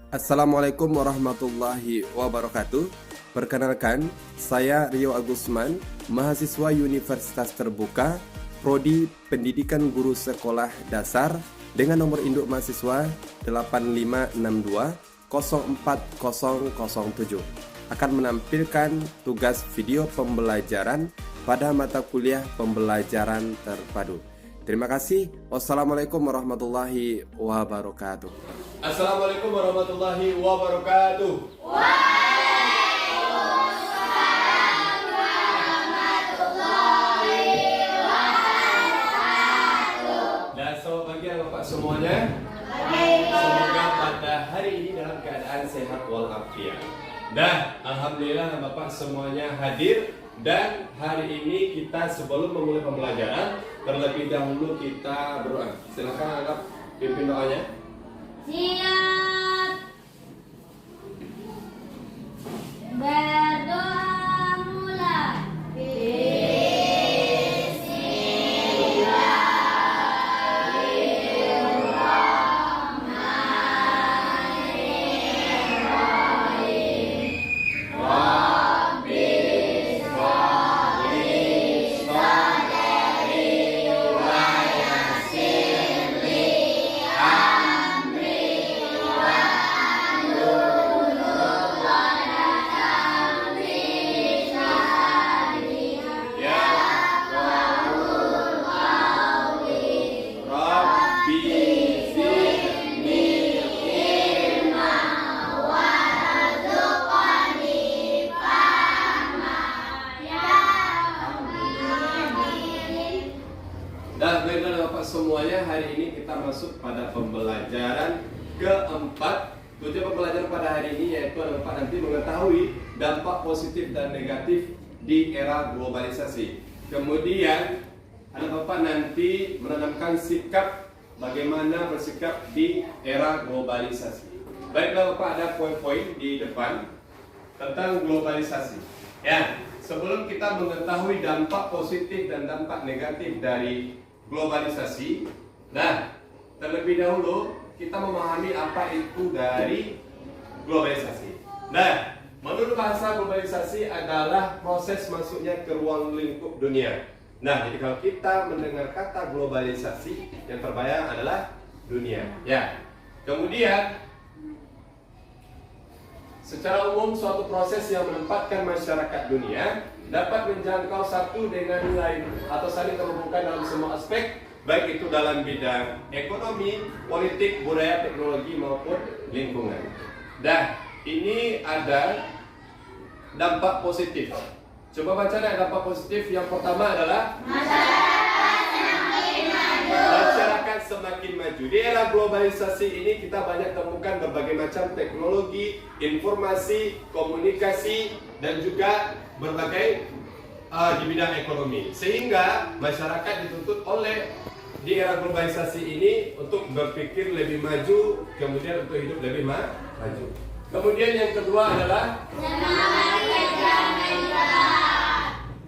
Assalamualaikum warahmatullahi wabarakatuh. Perkenalkan, saya Rio Agusman, mahasiswa Universitas Terbuka, Prodi Pendidikan Guru Sekolah Dasar dengan nomor induk mahasiswa 8562 04007 akan menampilkan tugas video pembelajaran pada mata kuliah pembelajaran terpadu. Terima kasih. Wassalamualaikum warahmatullahi wabarakatuh. Assalamualaikum warahmatullahi wabarakatuh. Waalaikumsalam warahmatullahi wabarakatuh. Dan selamat pagi Bapak semuanya. Semoga pada hari ini dalam keadaan sehat walafiat. Dan alhamdulillah Bapak semuanya hadir. Dan hari ini kita sebelum memulai pembelajaran, terlebih dahulu kita berdoa. Silakan Anda pimpin doanya. Siap. Berdoa mulai. Dan baiklah Bapak semuanya, hari ini kita masuk pada pembelajaran keempat. Tujuan pembelajaran pada hari ini yaitu Bapak nanti mengetahui dampak positif dan negatif di era globalisasi. Kemudian Bapak nanti menanamkan sikap bagaimana bersikap di era globalisasi. Baiklah Bapak, ada poin-poin di depan tentang globalisasi. Ya, sebelum kita mengetahui dampak positif dan dampak negatif dari globalisasi, nah terlebih dahulu kita memahami apa itu dari globalisasi. Nah, menurut bahasa globalisasi adalah proses masuknya ke ruang lingkup dunia. Nah, jadi kalau kita mendengar kata globalisasi, yang terbayang adalah dunia. Ya, kemudian secara umum suatu proses yang menempatkan masyarakat dunia dapat menjangkau satu dengan lain atau saling terhubungkan dalam semua aspek, baik itu dalam bidang ekonomi, politik, budaya, teknologi maupun lingkungan. Dan ini ada dampak positif. Coba baca deh dampak positif. Yang pertama adalah masyarakat semakin maju. Di era globalisasi ini kita banyak temukan berbagai macam teknologi, informasi, komunikasi, dan juga berbagai di bidang ekonomi. Sehingga masyarakat dituntut oleh di era globalisasi ini untuk berpikir lebih maju, kemudian untuk hidup lebih maju. Kemudian yang kedua adalah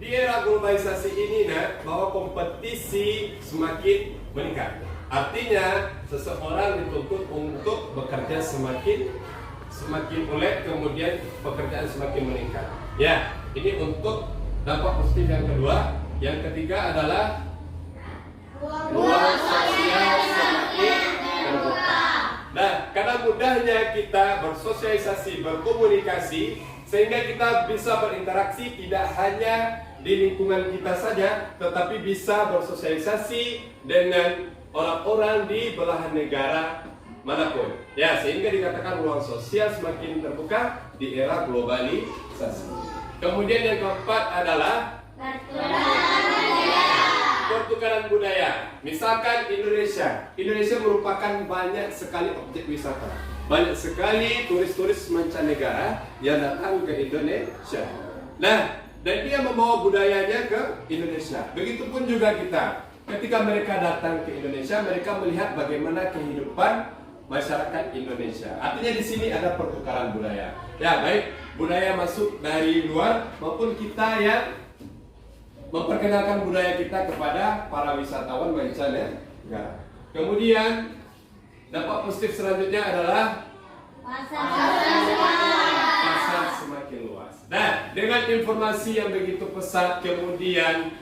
di era globalisasi ini bahwa kompetisi semakin meningkat. Artinya seseorang dituntut untuk bekerja semakin ulet, kemudian pekerjaan semakin meningkat. Ya, ini untuk dampak positif yang kedua. Yang ketiga adalah ruang sosial semakin terbuka. Nah, karena mudahnya kita bersosialisasi, berkomunikasi, sehingga kita bisa berinteraksi tidak hanya di lingkungan kita saja, tetapi bisa bersosialisasi dengan orang-orang di belahan negara manapun. Ya, sehingga dikatakan ruang sosial semakin terbuka di era globalisasi. Kemudian yang keempat adalah pertukaran budaya. Misalkan Indonesia merupakan banyak sekali objek wisata. Banyak sekali turis-turis mancanegara yang datang ke Indonesia. Nah, dan dia membawa budayanya ke Indonesia. Begitupun juga kita. Ketika mereka datang ke Indonesia, mereka melihat bagaimana kehidupan masyarakat Indonesia. Artinya di sini ada pertukaran budaya. Ya, baik budaya masuk dari luar maupun kita yang memperkenalkan budaya kita kepada para wisatawan mancanegara. Kemudian dampak positif selanjutnya adalah dengan informasi yang begitu pesat, kemudian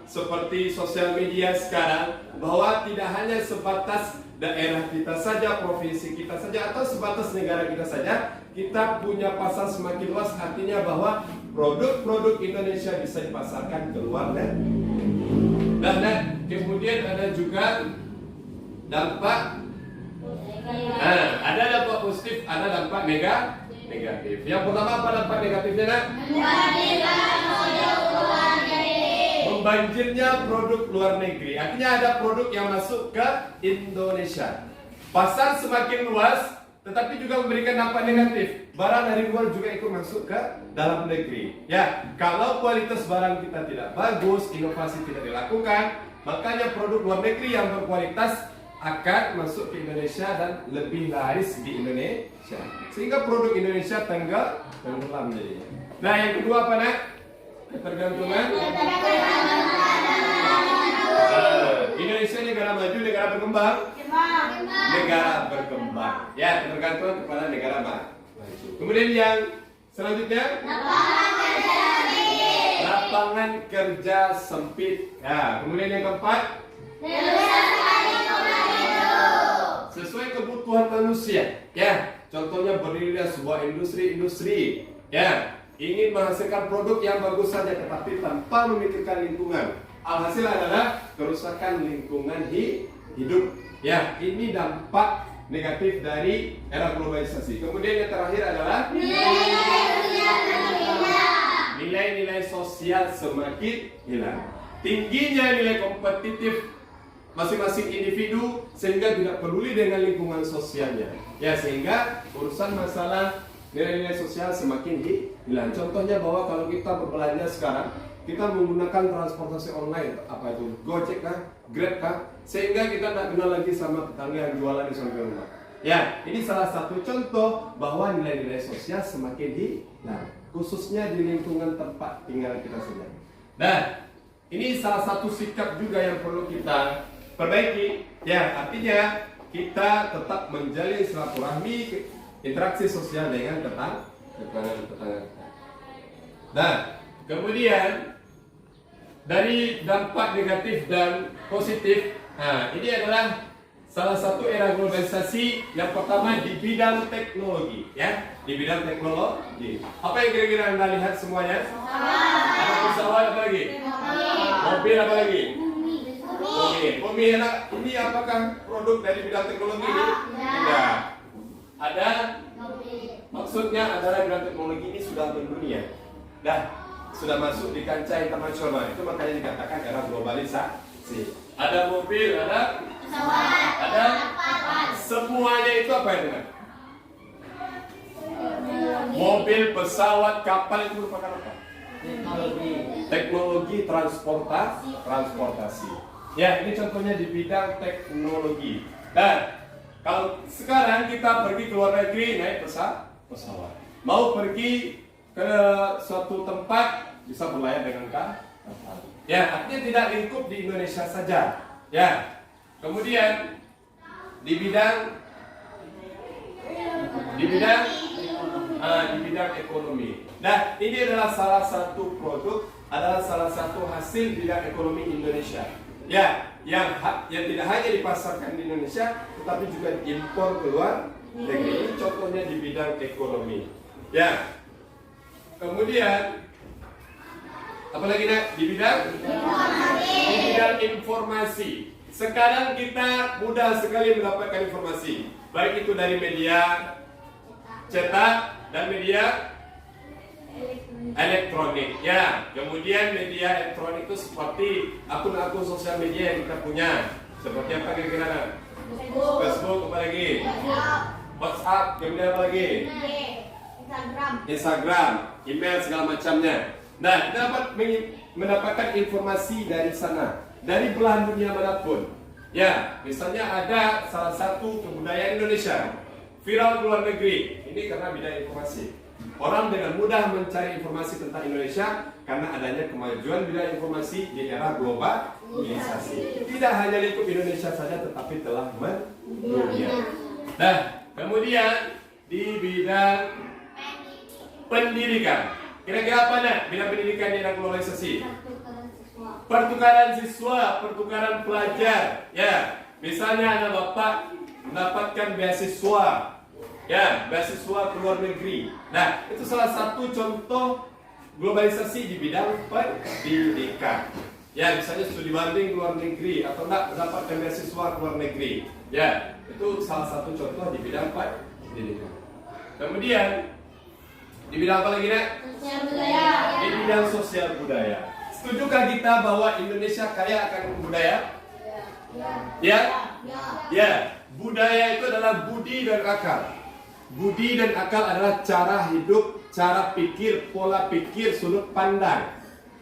seperti sosial media sekarang, bahwa tidak hanya sebatas daerah kita saja, provinsi kita saja, atau sebatas negara kita saja, kita punya pasar semakin luas, artinya bahwa produk-produk Indonesia bisa dipasarkan ke luar negeri. Dan kemudian ada juga dampak, ada dampak positif, ada dampak negatif. Yang pertama apa dampak negatifnya, nak? Membanjirnya produk luar negeri. Artinya ada produk yang masuk ke Indonesia. Pasar semakin luas, tetapi juga memberikan dampak negatif. Barang dari luar juga ikut masuk ke dalam negeri. Ya, kalau kualitas barang kita tidak bagus, inovasi tidak dilakukan, makanya produk luar negeri yang berkualitas akan masuk ke Indonesia dan lebih laris di Indonesia. Sehingga produk Indonesia tenggelam jadinya. Nah, yang kedua apa, nak? Ketergantungan. Indonesia negara maju, negara berkembang. Negara berkembang. Ya, ketergantungan kepada negara maju. Kemudian yang selanjutnya, lapangan kerja sempit. Ya, kemudian yang keempat, sesuai kebutuhan manusia. Ya, contohnya berdirinya sebuah industri. Ya, ingin menghasilkan produk yang bagus saja, tetapi tanpa memikirkan lingkungan. Alhasil adalah kerusakan lingkungan hidup. Ya, ini dampak negatif dari era globalisasi. Kemudian yang terakhir adalah nilai-nilai sosial semakin hilang. Tingginya nilai kompetitif masing-masing individu sehingga tidak peduli dengan lingkungan sosialnya. Ya, sehingga urusan masalah nilai-nilai sosial semakin hilang. Contohnya bahwa kalau kita berbelanja sekarang, kita menggunakan transportasi online, apa itu, Gojek kah, Grab kah, sehingga kita tidak kenal lagi sama tetangga yang jualan di samping rumah. Ya, ini salah satu contoh bahwa nilai-nilai sosial semakin hilang, khususnya di lingkungan tempat tinggal kita saja. Nah, ini salah satu sikap juga yang perlu kita perbaiki. Ya, artinya kita tetap menjalin silaturahmi, interaksi sosial dengan tetangga kita. Nah, kemudian dari dampak negatif dan positif, ini adalah salah satu era globalisasi. Yang pertama di bidang teknologi, ya, di bidang teknologi. Apa yang kira-kira Anda lihat semuanya? Ada pesawat, apa lagi? Mobil, apa lagi? Bumi. Ini apakah produk dari bidang teknologi ini? Tidak. Ada, maksudnya adalah bidang teknologi ini sudah mendunia, sudah masuk di kancah internasional. Itu makanya dikatakan era globalisasi. Ada mobil, ada pesawat, ada semuanya itu apa ya, dengan mobil, pesawat, kapal itu merupakan apa? Teknologi transportasi. Ya, ini contohnya di bidang teknologi. Dan kalau sekarang kita pergi ke luar negeri naik pesawat, mau pergi ke suatu tempat bisa berlayar dengan kapal. Ya, artinya tidak lingkup di Indonesia saja. Ya, kemudian di bidang ekonomi. Nah, ini adalah salah satu produk, adalah salah satu hasil bidang ekonomi Indonesia. Ya, yang tidak hanya dipasarkan di Indonesia, tetapi juga diimpor ke luar negeri. Ini contohnya di bidang ekonomi. Ya, kemudian apalagi, nak? Di bidang informasi. Sekarang kita mudah sekali mendapatkan informasi, baik itu dari media cetak dan media elektronik. Ya, kemudian media elektronik itu seperti akun-akun sosial media yang kita punya. Seperti apa kira-kira? Facebook, apa lagi? WhatsApp, kemudian apa lagi? Instagram, email, segala macamnya. Nah, kita dapat mendapatkan informasi dari sana, dari belahan dunia manapun. Ya, misalnya ada salah satu kebudayaan Indonesia viral ke luar negeri. Ini karena bidang informasi. Orang dengan mudah mencari informasi tentang Indonesia karena adanya kemajuan bidang informasi di era globalisasi. Tidak hanya lingkup Indonesia saja, tetapi telah mendunia. Nah, kemudian di bidang pendidikan. Kira-kira apa nak bidang pendidikan di era globalisasi? Pertukaran siswa, pertukaran pelajar. Ya, misalnya anak bapak mendapatkan beasiswa, ya, beasiswa ke luar negeri. Nah, itu salah satu contoh globalisasi di bidang pendidikan. Ya, misalnya studi banding ke luar negeri atau enggak mendapatkan beasiswa ke luar negeri. Ya, itu salah satu contoh di bidang pendidikan. Kemudian di bidang apa lagi, Nak? Sosial budaya. Di bidang sosial budaya. Setujukah kita bahwa Indonesia kaya akan budaya? Ya? Ya, budaya itu adalah budi dan akal. Budi dan akal adalah cara hidup, cara pikir, pola pikir, sudut pandang.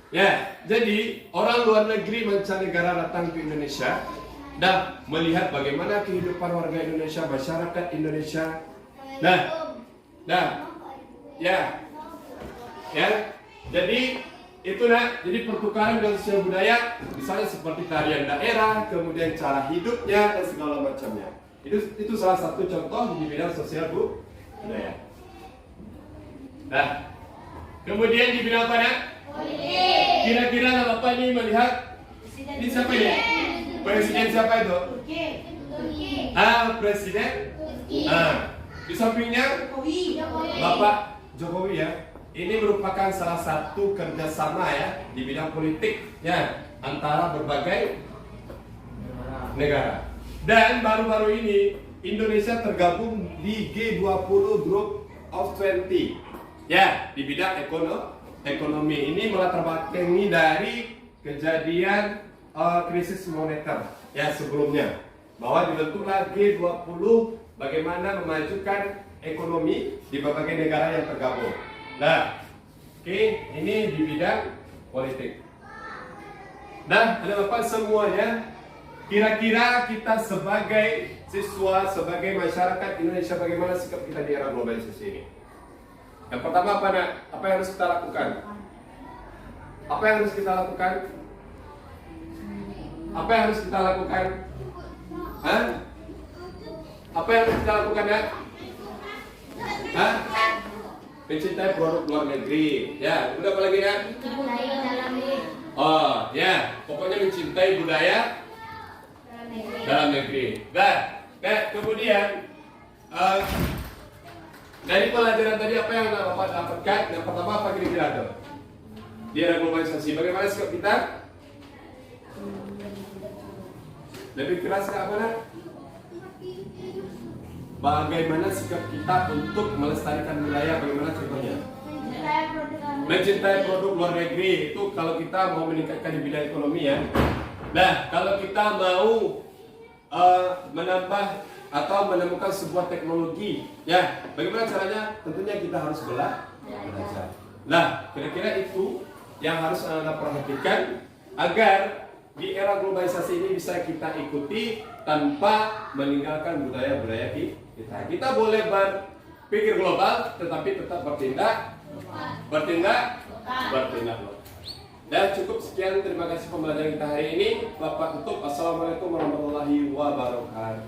Ya, jadi orang luar negeri mancanegara datang ke Indonesia dan melihat bagaimana kehidupan warga Indonesia, masyarakat Indonesia. Ya. Jadi itu jadi pertukaran dan sosial budaya, misalnya seperti tarian daerah, kemudian cara hidupnya dan segala macamnya. Itu salah satu contoh di bidang sosial budaya. Nah, kemudian di bidang apa, Nak? Kira-kira Bapak ini melihat ini siapa ini? Presiden siapa itu? Presiden. Di sampingnya Bapak Jokowi ya. Ini merupakan salah satu kerjasama ya di bidang politik ya antara berbagai negara. Dan baru-baru ini Indonesia tergabung di G20 Group of 20 ya di bidang ekonomi. Ini melatar belakangi dari kejadian krisis moneter ya sebelumnya, bahwa dibentuklah G20 bagaimana memajukan ekonomi di berbagai negara yang tergabung. Nah, ini di bidang politik. Nah, ada Bapak semuanya, kira-kira kita sebagai siswa, sebagai masyarakat Indonesia, bagaimana sikap kita di era globalisasi ini? Yang pertama apa, Nak? Apa yang harus kita lakukan? Apa yang harus kita lakukan? Apa yang harus kita lakukan? Hah? Apa yang harus kita lakukan, Nak? Hah? Mencintai produk luar negeri. Ya, udah apa lagi, Nak? Budaya dalam negeri. Oh, ya, pokoknya mencintai budaya dalam negeri. Nah, kemudian dari pelajaran tadi apa yang Bapak dapatkan? Yang pertama apa kira-kira tuh? Di era globalisasi, bagaimana sikap kita? Lebih keras ke apa, Nak? Bagaimana sikap kita untuk melestarikan budaya? Bagaimana contohnya? Mencintai produk luar negeri itu kalau kita mau meningkatkan di bidang ekonomi ya. Nah, kalau kita mau menambah atau menemukan sebuah teknologi, ya, bagaimana caranya? Tentunya kita harus belajar. Nah, kira-kira itu yang harus Anda perhatikan agar di era globalisasi ini bisa kita ikuti tanpa meninggalkan budaya-budaya kita. Kita boleh berpikir global, tetapi tetap bertindak lokal. Dan cukup sekian, terima kasih pembelajaran kita hari ini. Bapak tutup. Assalamualaikum warahmatullahi wabarakatuh.